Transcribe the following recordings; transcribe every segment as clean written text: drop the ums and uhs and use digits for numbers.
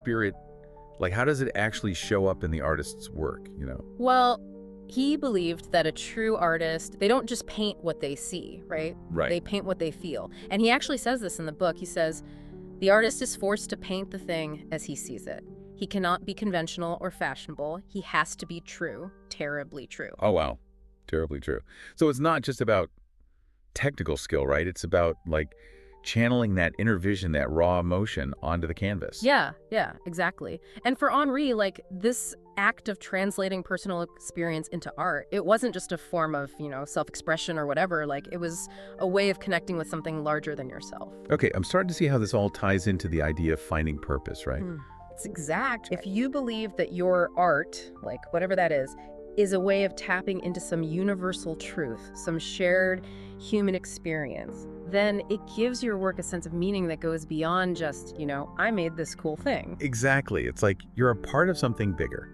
spirit, like, how does it actually show up in the artist's work, Well, he believed that a true artist, they don't just paint what they see, right? Right. They paint what they feel. And he actually says this in the book. He says, the artist is forced to paint the thing as he sees it. He cannot be conventional or fashionable. He has to be true, terribly true. Oh, wow. Terribly true. So it's not just about technical skill, right? It's about, like, channeling that inner vision, that raw emotion onto the canvas. Yeah, exactly. And for Henri, like, this act of translating personal experience into art, it wasn't just a form of, self-expression or whatever. Like, it was a way of connecting with something larger than yourself. Okay, I'm starting to see how this all ties into the idea of finding purpose, right? It's exact. If you believe that your art, like whatever that is a way of tapping into some universal truth, some shared human experience, then it gives your work a sense of meaning that goes beyond just, I made this cool thing. Exactly. It's like you're a part of something bigger.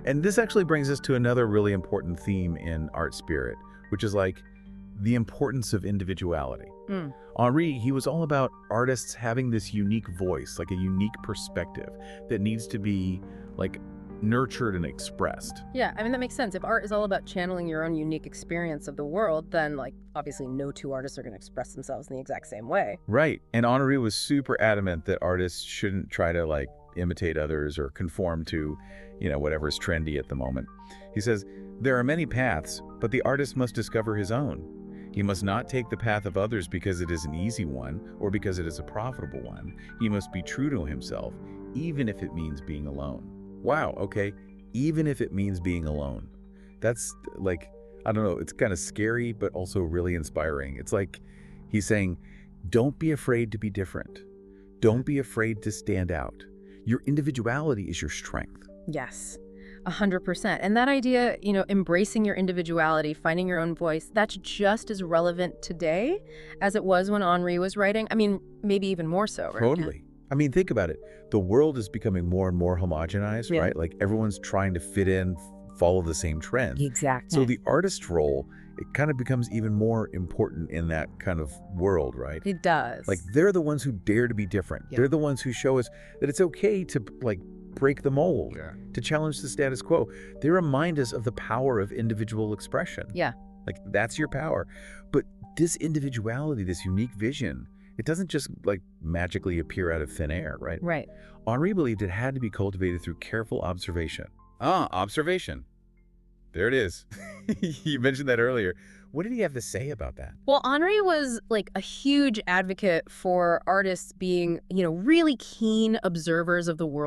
And this actually brings us to another really important theme in art spirit, which is like the importance of individuality. Henri, he was all about artists having this unique voice, like a unique perspective that needs to be like nurtured and expressed. Yeah, I mean, that makes sense. If art is all about channeling your own unique experience of the world, then, like, obviously no two artists are going to express themselves in the exact same way. Right. And Henri was super adamant that artists shouldn't try to, like, imitate others or conform to, whatever's trendy at the moment. He says, there are many paths, but the artist must discover his own. He must not take the path of others because it is an easy one or because it is a profitable one. He must be true to himself, even if it means being alone. Wow, okay, even if it means being alone. That's like, I don't know, it's kind of scary, but also really inspiring. It's like he's saying, don't be afraid to be different. Don't be afraid to stand out. Your individuality is your strength. Yes, 100%. And that idea, embracing your individuality, finding your own voice, that's just as relevant today as it was when Henri was writing. I mean, maybe even more so, right? Totally. I mean, think about it. The world is becoming more and more homogenized, right? Like everyone's trying to fit in, follow the same trend. Exactly. So the artist's role, it kind of becomes even more important in that kind of world, right? It does. Like they're the ones who dare to be different. Yeah. They're the ones who show us that it's okay to like break the mold, to challenge the status quo. They remind us of the power of individual expression. Yeah. Like that's your power. But this individuality, this unique vision, it doesn't just like magically appear out of thin air, right? Right. Henri believed it had to be cultivated through careful observation. Observation. There it is. You mentioned that earlier. What did he have to say about that? Well, Henri was like a huge advocate for artists being, really keen observers of the world